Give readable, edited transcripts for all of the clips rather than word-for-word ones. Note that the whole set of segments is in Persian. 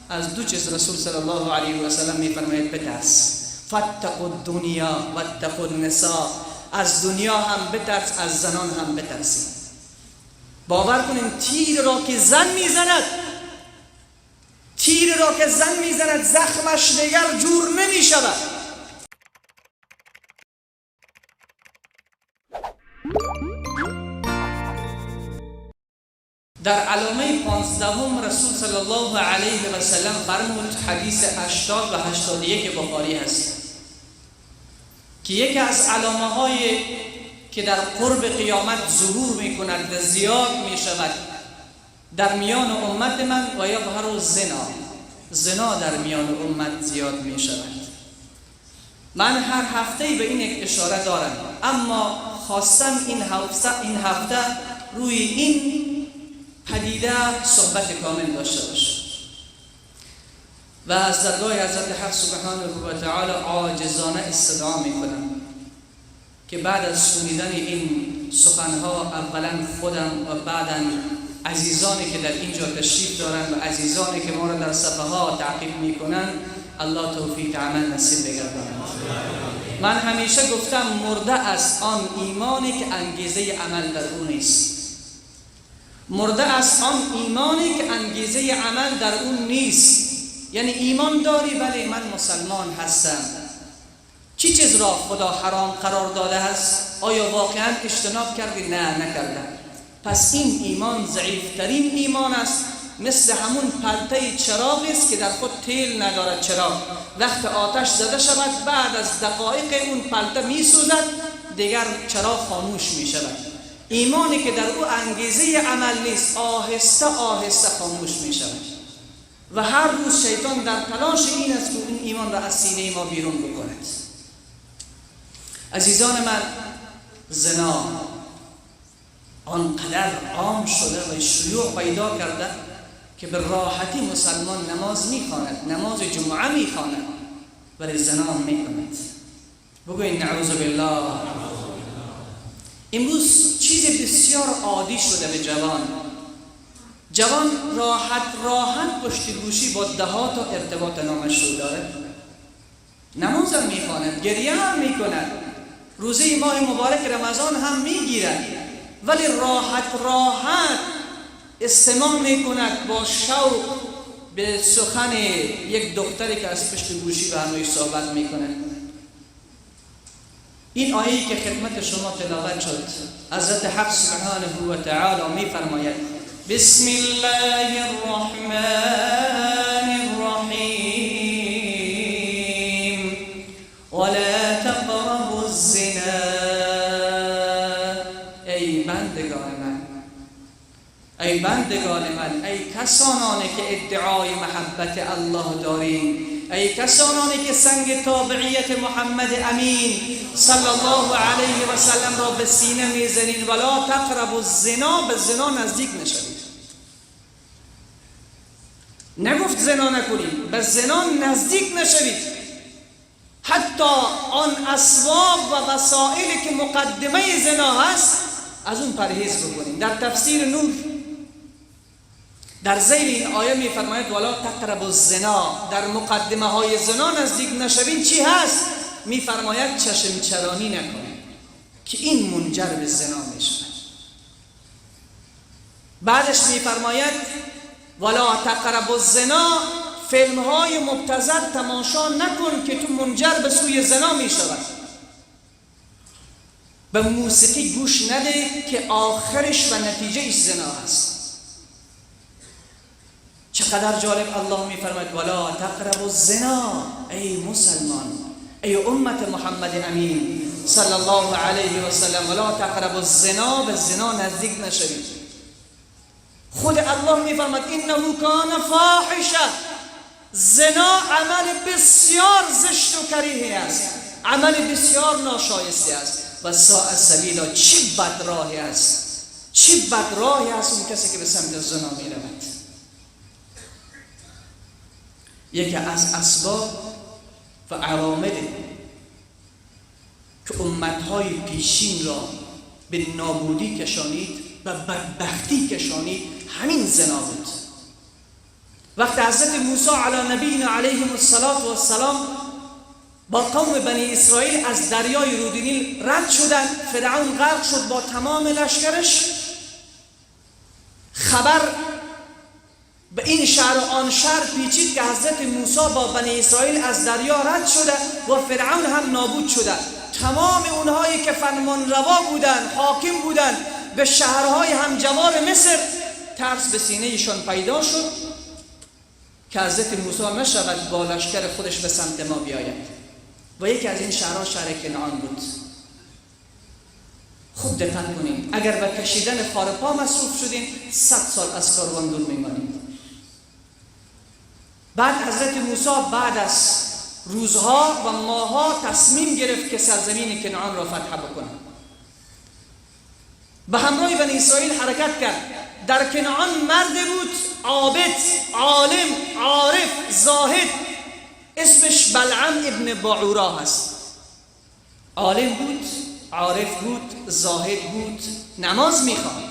از دو چیز رسول صلی الله علیه و سلم میفرماید بترس. فاتقوا الدنیا واتقوا النساء، از دنیا هم بترس، از زنان هم بترسید. باور کنین تیر را که زن میزند، تیر را که زن میزند زخمش دیگر جور نمیشود. در علامه 15 رسول صلی الله علیه و سلم فرمود، حدیث 80 و 81 بخاری هست، که یکی از علامه های که در قرب قیامت ظهور می کند و زیاد می شود در میان امت من، و یظهر زنا در میان امت زیاد می شود. من هر هفته به این اشاره دارم، اما خواستم این هفته روی این پدیده صحبت کامل داشته باشه و از درگاه حضرت حق سبحانه و تعالی عاجزانه استدعا میکنم که بعد از شنیدن این سخنها اولا خودم و بعدا عزیزانی که در اینجا تشریف دارند و عزیزانی که ما را در صفحه ها تعقیب میکنن، الله توفیق عمل نصیب بگرداند. من همیشه گفتم مرده است آن ایمانی که انگیزه عمل در او نیست. مرده است آن ایمانی که انگیزه عمل در اون نیست. یعنی ایمان داری ولی من مسلمان هستم، چی چیز را خدا حرام قرار داده است؟ آیا واقعا اجتناب کردی؟ نه نکردم. پس این ایمان ضعیفترین ایمان است، مثل همون پرتای چراغی است که در خود تیل ندارد. چراغ وقت آتش زده شود بعد از دقایق اون پرته می سوزد، دیگر چراغ خاموش می شود. ایمانی که در او انگیزه عمل نیست آهسته آهسته خاموش می شود و هر روز شیطان در تلاش این است که این ایمان را از سینه ما بیرون بکند. عزیزان من، زنا آنقدر عام شده و شیوع پیدا کرده که به راحتی مسلمان نماز میخواند، نماز جمعه میخواند ولی زنا میکند. بگوین نعوذ بالله. امروز چیز بسیار عادی شده به جوان راحت پشت گوشی با دهات و ارتباط نامشروع داره، نماز هم میخواند، گریه هم میکند، روزه ماه مبارک رمضان هم میگیرد، ولی راحت استماع میکند با شوق به سخن یک دختری که از پشت گوشی به همراهش صحبت میکند. این آیه‌ای که خدمت شما تلاوت شد، حضرت حق سبحانه و تعالی میفرماید بسم الله الرحمن الرحیم ولا تقربوا الزنا. ای بندگان من، ای کسانانی که ادعای محبت الله دارین، ای کسانانی که سنگ تابعیت محمد امین صلی الله علیه و سلم را به سینه میزنین، ولا تقربوا الزنا، به زنا نزدیک نشوید. نگفت زنا نکنید، به زنا نزدیک نشوید. حتی آن اسباب و وسایلی که مقدمه زنا هست از اون پرهیز بکنید. در تفسیر نور در زیر این آیه می فرماید ولا تقربوا الزنا، در مقدمه های زنا نزدیک نشوین. چی هست؟ می فرماید چشم چرانی نکنید که این منجر به زنا می شود. بعدش می فرماید ولا تقربوا الزنا، فیلم های مبتذل تماشا نکن که تو منجر به سوی زنا می شود. به موسیقی گوش نده که آخرش و نتیجه زنا است. چقدر جالب الله میفرماید ولا تقربوا الزنا. ای مسلمان، ای امت محمد امین صلی الله علیه و سلم، ولا تقربوا الزنا، به زنا نزدیک نشوید. خود الله میفرماید انه کان فاحشه، زنا عمل بسیار زشت و کریهی است، عمل بسیار ناشایسته است و ساء السبیل، چه بد راهی است، چه بد راهی است اون کسی که به سمت زنا میرود. یکی از اسباب و عوامل که امتهای پیشین را به نابودی کشانید و بدبختی کشانید همین زنا بود. وقتی حضرت موسی علی نبینا علیه السلام با قوم بنی اسرائیل از دریای رودنیل رد شدند، فرعون غرق شد با تمام لشکرش، خبر به این شهر و آن شهر پیچید که حضرت موسی با بنی اسرائیل از دریا رد شده و فرعون هم نابود شده. تمام اونهایی که فرمان روا بودن، حاکم بودن به شهرهای همجوار مصر، ترس به سینه‌شان پیدا شد که حضرت موسی نشود با لشکر خودش به سمت ما بیاید. و یکی از این شهرها شهر کنعان بود. خوب دقت کنید، اگر به کشیدن خار پا مصروف شدین 100 سال از کاروان دور میمانید. بعد حضرت موسی بعد از روزها و ماهها تصمیم گرفت که سرزمین کنعان را فتح بکنه. به همراه بنی اسرائیل حرکت کرد. در کنعان مرد بود، عابد، عالم، عارف، زاهد، اسمش بلعم ابن باعورا هست. عالم بود، عارف بود، زاهد بود، نماز میخواند،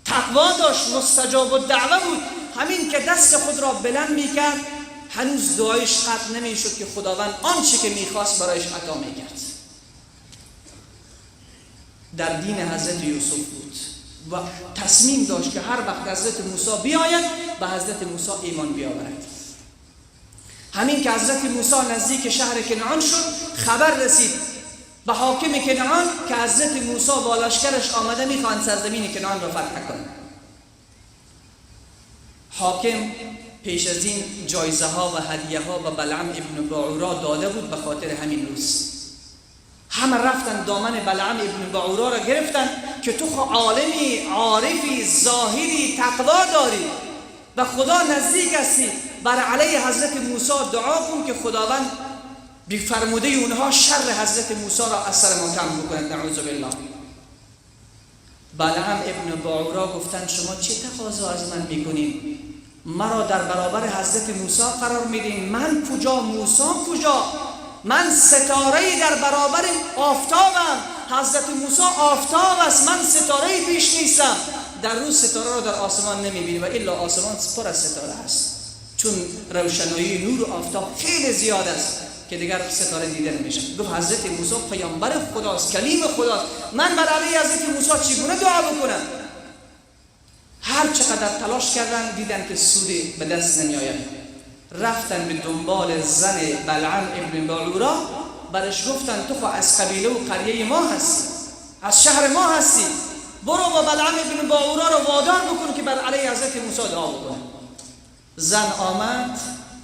تقوا داشت، مستجاب الدعوه بود. همین که دست خود را بلند میکرد هنوز دعایش قطع نمیشد که خداوند آنچه که میخواست برایش عطا میکرد. در دین حضرت یوسف بود و تصمیم داشت که هر وقت حضرت موسی بیاید به حضرت موسی ایمان بیاورد. همین که حضرت موسی نزدیک شهر کنعان شد، خبر رسید به حاکم کنعان که حضرت موسی با لشکرش آمده میخواهند سرزمین کنعان را فتح کنند. حاکم پیش از این جایزه ها و هدیه ها به بلعم ابن باعورا داده بود به خاطر همین روز. همه رفتن دامن بلعم ابن باعورا را گرفتن که تو عالمی، عارفی، زاهدی، تقوا داری و خدا نزدیک هستی، بر علیه حضرت موسی دعا کن که خداوند بی فرموده اونها شر حضرت موسی را از سر ما کم بکند. نعوذ بالله. بلعم ابن باعورا گفتن شما چه تقاضا از من میکنین؟ مرا در برابر حضرت موسی قرار میدین؟ من کجا، موسی کجا؟ من ستاره‌ای در برابر آفتابم. حضرت موسی آفتاب است، من ستاره‌ای پیش نیستم. در روز ستاره را در آسمان نمیبینی و الا آسمان پر از ستاره است، چون روشنایی نور و آفتاب خیلی زیاد است که دیگر ستاره دیده نمیشه. گفت حضرت موسی پیامبر خداست، کلیم خداست، من بر علیه حضرت موسی چگونه دعا بکنم؟ هر چقدر تلاش کردن دیدن که سودی به دست نمیآید. رفتن به دنبال زن بلعم ابن باعورا، برش گفتن تو از قبیله و قریه ما هستی، از شهر ما هستی، برو با بلعم ابن باعورا رو وادار بکن که بر علیه حضرت موسی دعا بکنه. زن آمد،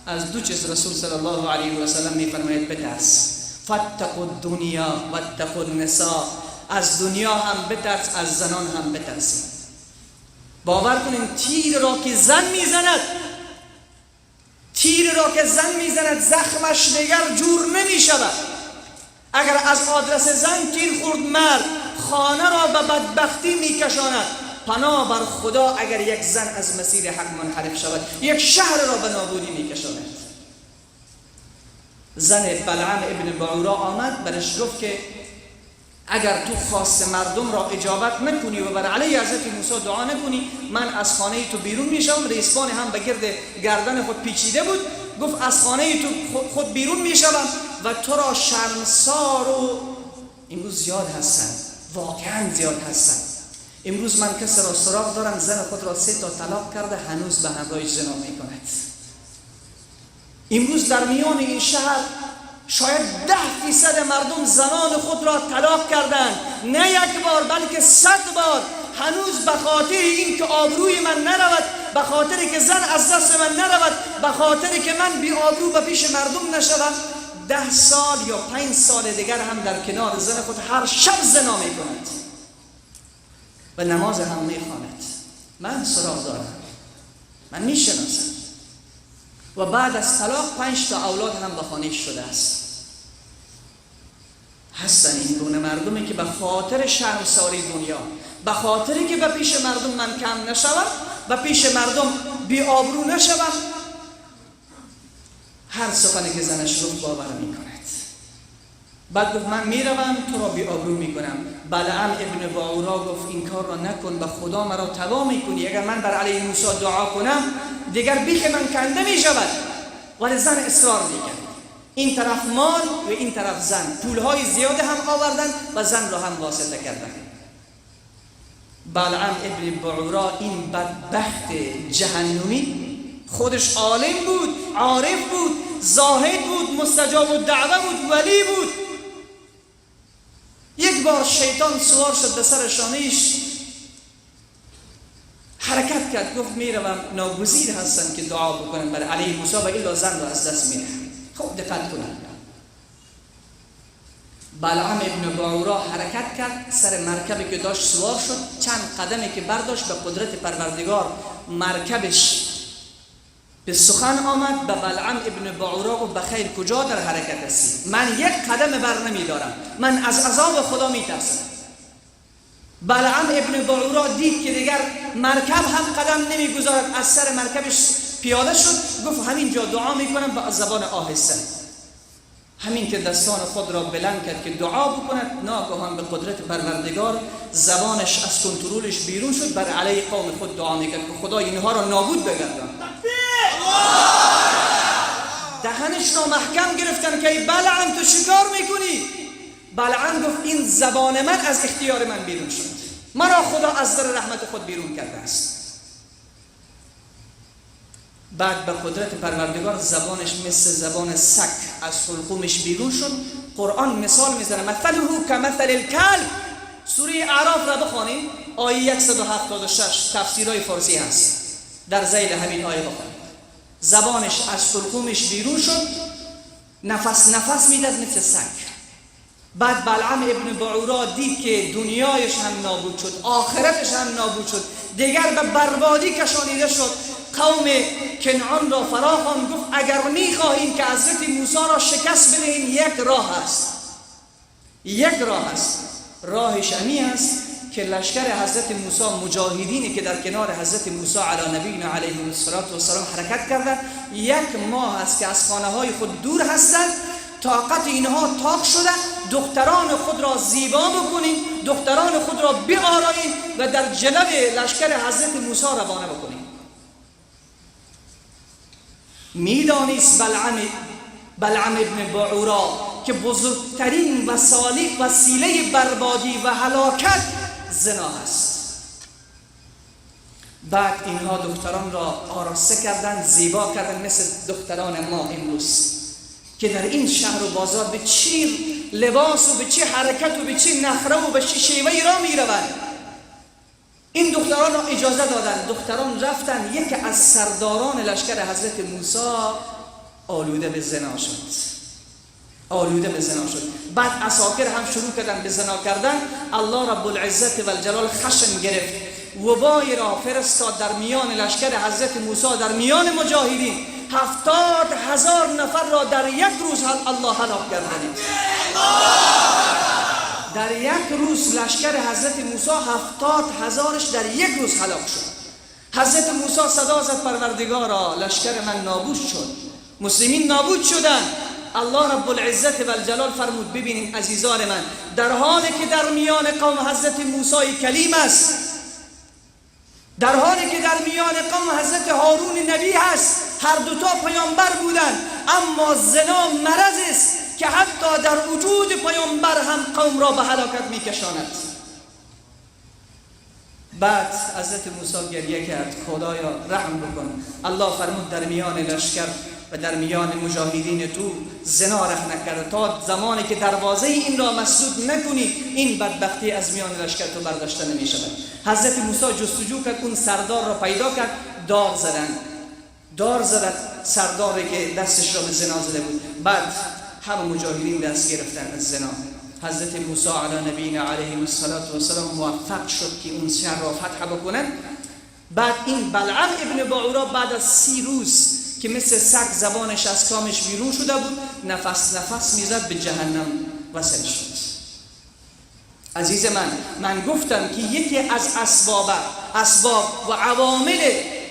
از دو چیز رسول صلی الله علیه و سلم میفرماید بترس، فاتقوا الدنیا واتقوا النساء، از دنیا هم بترس، از زنان هم بترسید. باور کنین تیر را که زن میزند، تیر را که زن میزند زخمش دیگر جور نمیشود. اگر از آدرس زن تیر خورد مرد، خانه را به بدبختی میکشاند. پناه بر خدا اگر یک زن از مسیر حق منحرف شود، یک شهر را به نابودی میکشاند. زن بلعم ابن باعورا آمد، برش گفت که اگر تو خواست مردم را اجابت نکنی و بر علیه حضرت موسی دعا نکنی، من از خانه تو بیرون میشم. ریسمان هم به گرد گردن خود پیچیده بود. گفت از خانه تو خود بیرون میشم و تو را شرمسار و امروز زیاد هستن، واقعا زیاد هستن. امروز من کسی را سراغ دارم زن خود را 3 تا طلاق کرده، هنوز به همراهش زنا میکند. امروز در میان این شهر شاید 10% مردم زنان خود را طلاق کردند، نه یک بار بلکه 100 بار. هنوز به خاطر این که آبروی من نرود، به خاطر که زن از دست من نرود، به خاطر که من بی آبرو به پیش مردم نشوم، 10 سال یا 5 سال دیگر هم در کنار زن خود هر شب زنا میکند و نماز هم میخواند. من سراغ دارم، من میشناسم. و بعد از طلاق 5 تا اولاد هم به خانه شده است. هستن این گونه مردمی که به خاطر شرمساری دنیا، به خاطری که به پیش مردم من کم نشوم، به پیش مردم بی آبرو نشوم، هر سخنی که زنش گفت باور میکند. بعد گفت من میروم تو را بی‌آبرو میکنم. بلعم ابن بعورا گفت این کار را نکن، به خدا مرا تبا میکنی. اگر من بر علیه موسی دعا کنم دیگر بیخ من کنده میشود. ولی زن اصرار میکرد. این طرف مال و این طرف زن، پولهای زیاده هم آوردن و زن را هم واسطه کردن. بلعم ابن بعورا این بدبخت جهنمی خودش عالم بود، عارف بود، زاهد بود، مستجاب الدعوه بود، ولی بود. یک بار شیطان سوار شد به سر شانه‌اش، حرکت کرد، گفت میروم ناگزیر هستم که دعا بکنم برای علیه موسی و الا زن را از دست میدهم. خوب دقت کنید. بلعم ابن بعورا حرکت کرد، سر مرکبی که داشت سوار شد، چند قدمی که برداشت به قدرت پروردگار مرکبش به سخن آمد. به بلعم ابن بعورا و بخیر کجا در حرکت هستی؟ من یک قدم بر نمیدارم، من از عذاب خدا میترسم. بلعم ابن بعورا دید که دیگر مرکب هم قدم نمیگذارد، از سر مرکبش پیاده شد، گفت همینجا دعا میکنم با زبان آهسته. همین که دستان خود را بلند کرد که دعا بکند، ناگهان به قدرت پروردگار زبانش از کنترلش بیرون شد، بر علیه قوم خود دعا میکرد که خدا اینها را نابود بگردان. دهنش را محکم گرفتن که ای بلعم تو چیکار میکنی؟ بلعم گفت این زبان من از اختیار من بیرون شد، مرا خدا از در رحمت خود بیرون کرده است. بعد به قدرت پروردگار زبانش مثل زبان سگ از حلقومش بیرون شد. قرآن مثال میزنه، مثله کمثل الکلب. سوره اعراف را بخوانید، آیه 176 تفسیرهای فارسی هست، در ذیل همین آیه بخوانید. زبانش از حلقومش بیرون شد، نفس نفس میداد مثل سگ. بعد بلعم ابن بعورا دید که دنیایش هم نابود شد، آخرتش هم نابود شد، دیگر به بربادی کشانیده شد. قوم کنعان را فراخواند، گفت اگر میخواهیم که حضرت موسی را شکست بدهیم یک راه است، یک راه است. راهش امی است که لشکر حضرت موسی، مجاهدینی که در کنار حضرت موسی علی نبینا علیه السلام حرکت کردند، یک ماه است که از خانه های خود دور هستند. طاقت اینها تاق شده، دختران خود را زیبا بکنین، دختران خود را بیارایین و در جلب لشکر حضرت موسی روانه بکنین. میدانست بلعم ابن بعورا که بزرگترین وسیله بربادی و هلاکت زنا است. بعد اینها دختران را آراسته کردند، زیبا کردند، مثل دختران ما امروز که در این شهر و بازار به چه لباس و به چه حرکت و به چه نخره و به چه شیوهی را میروند. این دختران را اجازه دادند، دختران رفتند. یکی از سرداران لشکر حضرت موسی آلوده به زنا شد، بعد عساکر هم شروع کردن به زنا کردن. الله رب العزت و الجلال خشم گرفت، وبای را فرستاد در میان لشکر حضرت موسی، در میان مجاهدین. 70,000 نفر را در یک روز الله هلاک کرد. در یک روز لشکر حضرت موسی 70,000ش در یک روز هلاک شد. حضرت موسی صدا زد پروردگارا لشکر من نابود شد، مسلمین نابود شدن. الله رب العزت و الجلال فرمود ببینید عزیزان من، در حالی که در میان قوم حضرت موسی کلیم است، در حالی که در میان قوم حضرت هارون نبی هست، هر دوتا پیامبر بودند، اما زنا مرض است که حتی در وجود پیامبر هم قوم را به هلاکت میکشاند. بعد حضرت موسی گریه کرد، خدایا رحم بکن. الله فرمود در میان لشکر و در میان مجاهدین تو زنا رخ نکرد، تا زمانی که دروازه این را مسدود نکنی این بدبختی از میان لشکر تو برداشته نمی شود. حضرت موسی جستجو کرد، اون سردار را پیدا کرد، دار زدن سرداری که دستش را به زنا زده بود. بعد همه مجاهدین دست گرفتن از زنا. حضرت موسی علی نبینا علیه السلام موفق شد که اون شهر را فتح بکنن. بعد این بلعم ابن بعورا بعد از 30 روز که مثل سگ زبانش از کامش بیرون شده بود، نفس میزد، به جهنم وصل شد. عزیز من گفتم که یکی از اسباب و عوامل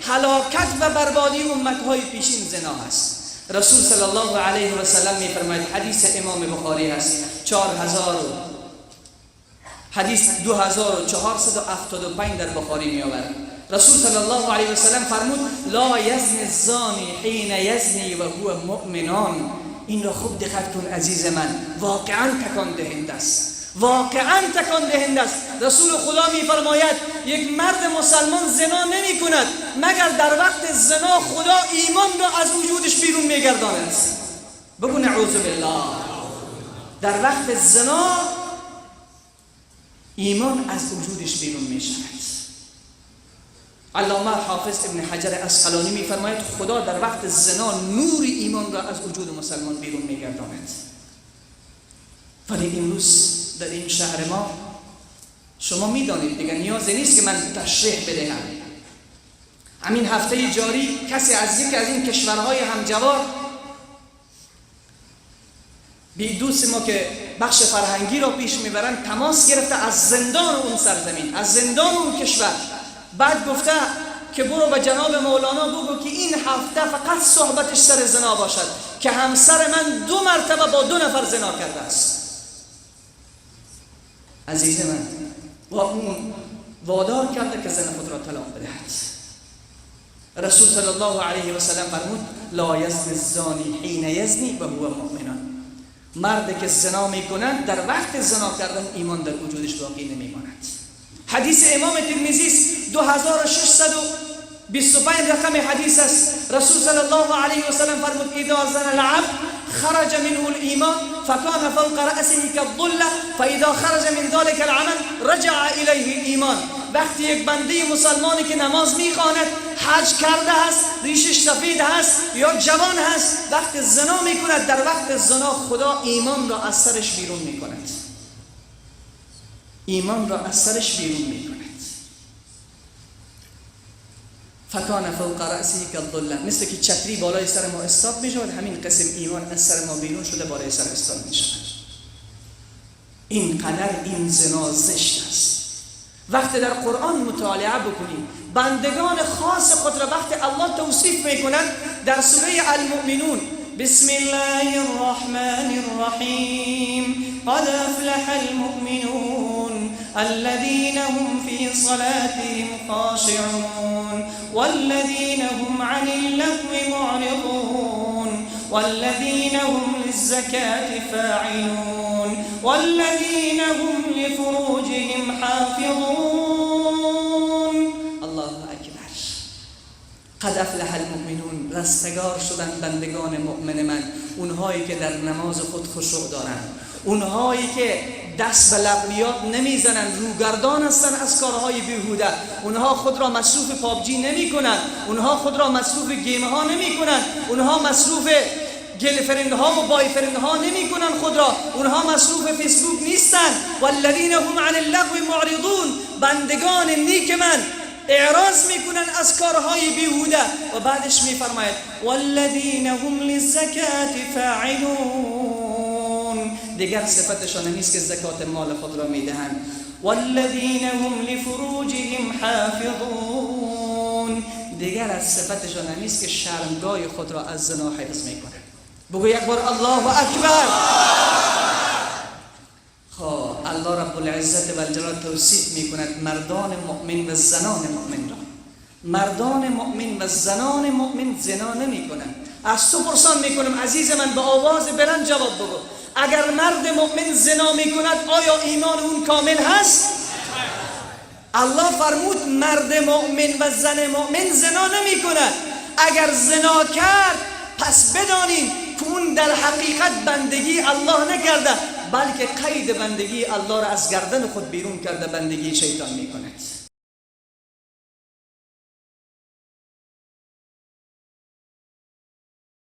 هلاکت و بربادی امتهای پیشین زنا است. رسول صلی الله علیه و سلم میفرماید، حدیث امام بخاری هست، حدیث 2475 در بخاری میآورد. رسول صلی الله علیه و سلم فرمود لا یزنی الزانی حین یزنی و هو مؤمنان. این را خوب دقت کن عزیز من، واقعا تکان دهنده است، واقعا تکان دهنده است. رسول خدا میفرماید یک مرد مسلمان زنا نمی کند مگر در وقت زنا خدا ایمان را از وجودش بیرون میگرداند. بگو نعوذ بالله. در وقت زنا ایمان از وجودش بیرون می شود. علامه حافظ ابن حجر اسقلانی میفرماید خدا در وقت زنا نور ایمان را از وجود مسلمان بیرون میگرداند. ولی امروز در این شهر ما شما میدانید دیگه، نیازی نیست که من تشریح بدهم. همین هفته جاری کسی از یکی از این کشورهای همجوار بی دوست ما که بخش فرهنگی را پیش میبرن تماس گرفته از زندان اون سرزمین، از زندان اون کشور. بعد گفته که برو به جناب مولانا بگو که این هفته فقط صحبتش سر زنا باشد که همسر من 2 مرتبه با 2 نفر زنا کرده است. عزیز من، و اون وادار کرده که زن خود را طلاق بدهد. رسول صلی الله علیه و سلم فرمود لا یزنی الزانی حین یزنی و هو مؤمن. مردی که زنا میکنند در وقت زنا کردن ایمان در وجودش باقی نمیماند. حدیث امام ترمذی 2625 رقم حدیث است. رسول صلی الله علیه و سلم فرمود اذا زنى العبد خرج منه الإيمان فكان فوق رأسه كالظلة فإذا خرج من ذلك العمل رجع إليه الإيمان. وقتی یک بنده مسلمانی که نماز میخواند، حج کرده است، ریشش سفید هست یا جوان هست، وقت زنا میکند، در وقت زنا خدا ایمان را از سرش بیرون میکند، ایمان را از سرش بیرون میکند. فکان فوق رأسه كالظلة، مثل که چتری بالای سر ما استاد میشود، همین قسم ایمان از سر ما بیرون شده بالای سر استاد میشود. این قدر این زنا زشت است. وقتی در قرآن مطالعه بکنیم بندگان خاص خود را وقتی الله توصیف میکنند در سوره المؤمنون، بسم الله الرحمن الرحیم قد افلح المؤمنون الذين هم في صلاتهم خاشعون والذين هم عن اللغو معرضون والذين هم للزكاة فاعلون والذين هم لفروجهم حافظون. الله اکبر. قد افلح المؤمنون، رستگار شدن بندگان مؤمن من، اونهایی که در نماز خود خشوع دارند، اونهایی که دست به لغویات نمیزنن، روگردان هستن از کارهای بیهوده، اونها خود را مصروف پابجی نمی کنن، اونها خود را مصروف گیم ها نمی کنن، اونها مصروف گرلفرند ها و بایفرند ها نمی کنن خود را، اونها مصروف فیسبوک نیستن. والذین هم عن اللغو معرضون، بندگان نیک من اعراض میکنن از کارهای بیهوده. و بعدش میفرماید والذین هم للزکاة فاعلون، دیگر صفتشان نیست که زکات مال خود را میدهند. والذین هم لفروجهم حافظون، دیگر از صفتشان نیست که شرمگاه خود را از زنا حفظ میکنند. بگو یک بار الله اکبر. خب الله رب العزت و الجلال توصیف میکند مردان مؤمن و زنان مؤمن را. مردان مؤمن و زنان مؤمن زنا نمیکنند. از تو پرسان میکنم عزیز من، به آواز بلند جواب بگو، اگر مرد مؤمن زنا میکند آیا ایمان اون کامل هست؟ الله فرمود مرد مؤمن و زن مؤمن زنا نمیکند. اگر زنا کرد پس بدانید که اون در حقیقت بندگی الله نکرده، بلکه قید بندگی الله را از گردن خود بیرون کرده، بندگی شیطان میکند.